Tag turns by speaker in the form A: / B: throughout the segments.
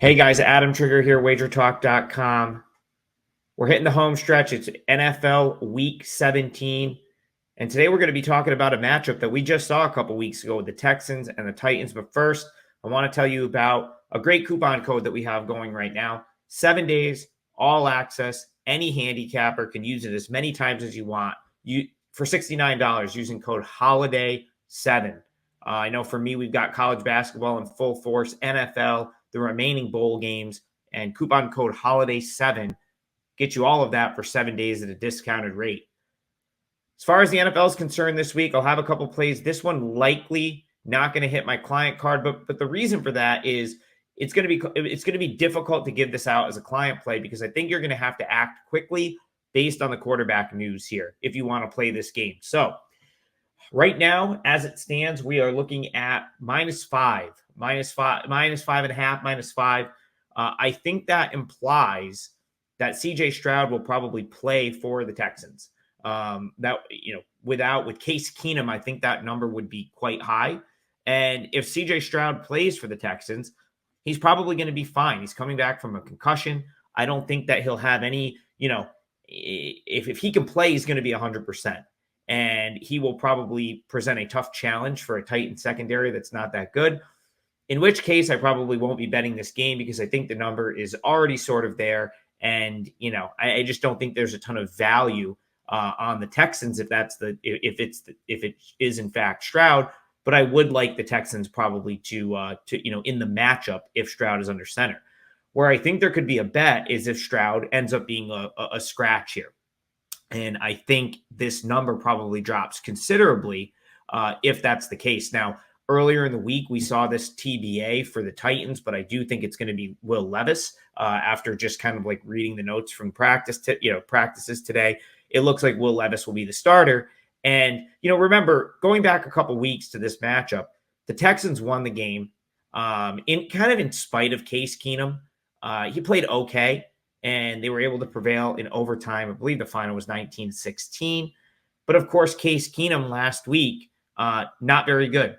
A: Hey guys, Adam Trigger here, wagertalk.com. We're hitting the home stretch. It's NFL Week 17. And today we're going to be talking about a matchup that we just saw a couple weeks ago with the Texans and the Titans. But first, I want to tell you about a great coupon code that we have going right now. 7 days, all access. Any handicapper can use it as many times as you want. For $69 using code HOLIDAY7. I know for me, we've got college basketball in full force, NFL, the remaining bowl games, and coupon code HOLIDAY7 get you all of that for 7 days at a discounted rate. As far as the NFL is concerned this week, I'll have a couple plays. This one likely not going to hit my client card, but the reason for that is it's going to be difficult to give this out as a client play because I think you're going to have to act quickly based on the quarterback news here if you want to play this game. So right now, as it stands, we are looking at -5, -5.5, -5. I think that implies that CJ Stroud will probably play for the Texans. With Case Keenum, I think that number would be quite high. And if CJ Stroud plays for the Texans, he's probably going to be fine. He's coming back from a concussion. I don't think that he'll have any, if he can play, he's going to be 100%. And he will probably present a tough challenge for a Titan secondary that's not that good. In which case, I probably won't be betting this game because I think the number is already sort of there. And, I just don't think there's a ton of value on the Texans if it is in fact Stroud. But I would like the Texans probably to in the matchup if Stroud is under center. Where I think there could be a bet is if Stroud ends up being a scratch here. And I think this number probably drops considerably if that's the case. Now, earlier in the week, we saw this TBA for the Titans, but I do think it's going to be Will Levis after just kind of like reading the notes from practices today. It looks like Will Levis will be the starter. And, remember, going back a couple weeks to this matchup, the Texans won the game in spite of Case Keenum. He played okay, and they were able to prevail in overtime. I believe the final was 19-16. But, of course, Case Keenum last week, not very good.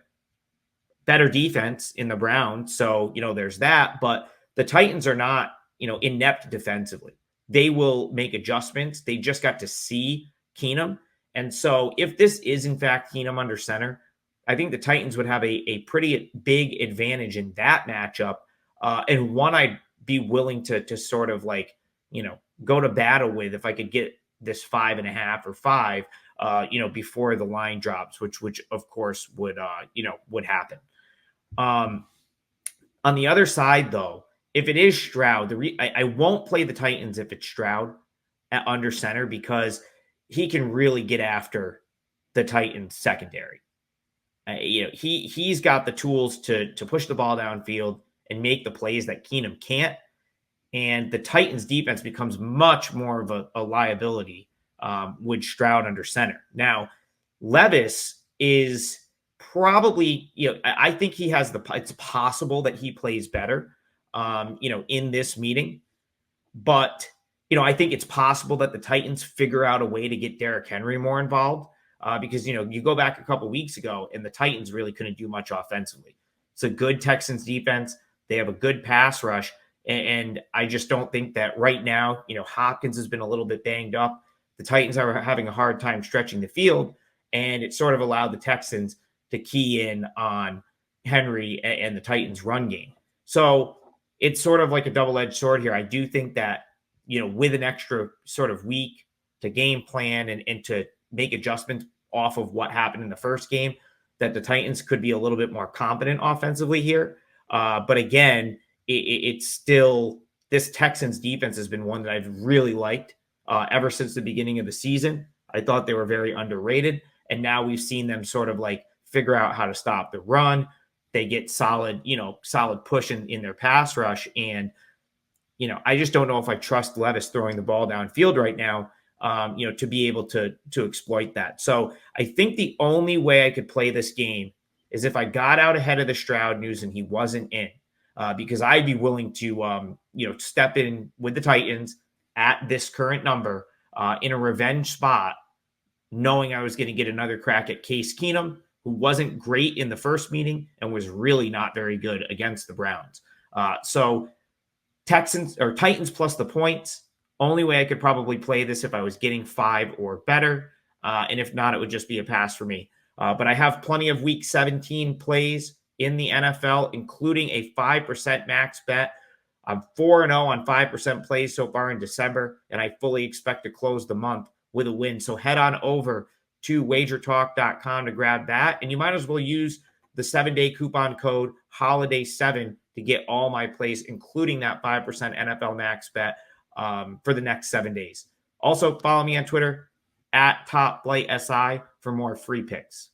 A: Better defense in the Browns, so, there's that. But the Titans are not, inept defensively. They will make adjustments. They just got to see Keenum. And so if this is, in fact, Keenum under center, I think the Titans would have a pretty big advantage in that matchup. And one I'd be willing to sort of go to battle with if I could get this 5.5 or 5, before the line drops, which of course would happen. On the other side, though, if it is Stroud, I won't play the Titans if it's Stroud at under center because he can really get after the Titans secondary. He's got the tools to push the ball downfield and make the plays that Keenum can't. And the Titans defense becomes much more of a liability with Stroud under center. Now, Levis is probably, I think he has it's possible that he plays better, in this meeting. But, I think it's possible that the Titans figure out a way to get Derrick Henry more involved because, you go back a couple weeks ago and the Titans really couldn't do much offensively. It's a good Texans defense. They have a good pass rush. And I just don't think that right now, Hopkins has been a little bit banged up. The Titans are having a hard time stretching the field. And it sort of allowed the Texans to key in on Henry and the Titans' run game. So it's sort of like a double-edged sword here. I do think that, with an extra sort of week to game plan and to make adjustments off of what happened in the first game, that the Titans could be a little bit more competent offensively here. But again, it's still, this Texans defense has been one that I've really liked ever since the beginning of the season. I thought they were very underrated. And now we've seen them sort of figure out how to stop the run. They get solid push in their pass rush. And, I just don't know if I trust Levis throwing the ball downfield right now, to be able to exploit that. So I think the only way I could play this game is if I got out ahead of the Stroud news and he wasn't in, because I'd be willing to, step in with the Titans at this current number in a revenge spot, knowing I was going to get another crack at Case Keenum, who wasn't great in the first meeting and was really not very good against the Browns. So Texans or Titans plus the points. Only way I could probably play this if I was getting 5 or better. And if not, it would just be a pass for me. But I have plenty of week 17 plays in the NFL, including a 5% max bet. I'm 4-0 on 5% plays so far in December, and I fully expect to close the month with a win. So head on over to wagertalk.com to grab that. And you might as well use the 7-day coupon code HOLIDAY7 to get all my plays, including that 5% NFL max bet for the next 7 days. Also, follow me on Twitter at TopFlightSI for more free picks.